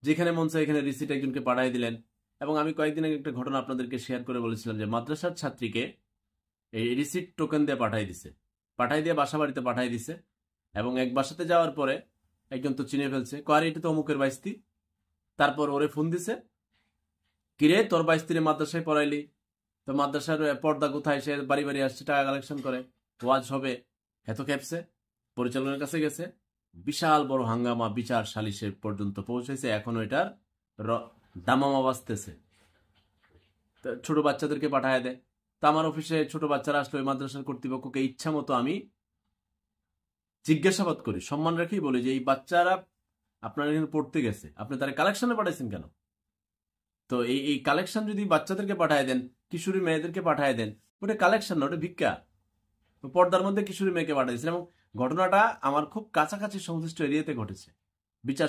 যেখানে মন চায় এখানে রিসিট একজনকে পাঠিয়ে দিলেন। এবং আমি কয়েকদিন আগে একটা ঘটনা আপনাদেরকে শেয়ার করে বলেছিলাম যে মাদ্রাসার ছাত্রীকে এই রিসিট টোকেন দিয়ে পাঠিয়ে দিছে, পাঠিয়ে দিয়ে বাসা বাড়িতে পাঠিয়ে দিছে। এবং এক বাসাতে যাওয়ার পরে একজন তো চিনে ফেলছে, কয়ার এটা তো অমুকের বাইস্তি। তারপর ওরে ফোন দিছে, কিরে তোর বাইস্তিরে মাদ্রাসায় পড়াইলি, তো মাদ্রাসার পর্দা কোথায়, সে বাড়ি বাড়ি আসছে, টাকা কালেকশন করে, ওয়াজ হবে, এত ক্যাপসে পরিচালকের কাছে গেছে, বিশাল বড় হাঙ্গামা, বিচার সালিশে পর্যন্ত পৌঁছেছে। এখনো এটার দামামা বাজতেছে। ছোট বাচ্চাদেরকে পাঠায় দেয়। তো আমার অফিসে ছোট বাচ্চারা আসলে ওই মাদ্রাসার কর্তৃপক্ষকে ইচ্ছা মতো আমি জিজ্ঞাসাবাদ করি, সম্মান রেখেই বলি যে এই বাচ্চারা আপনার এখানে পড়তে গেছে, আপনি তারা কালেকশনে পাঠাইছেন কেন? তো এই কালেকশন যদি বাচ্চাদেরকে পাঠায় দেন, কিশোরী মেয়েদেরকে পাঠায় দেন, ওটা কালেকশন না, ওটা ভিক্ষা। পর্দার মধ্যে কিশোরী মেয়েকে পাঠিয়েছিলেন এবং ঘটনাটা আমার খুব কাছাকাছি সংশ্লিষ্ট এরিয়াতে ঘটেছে। বিচার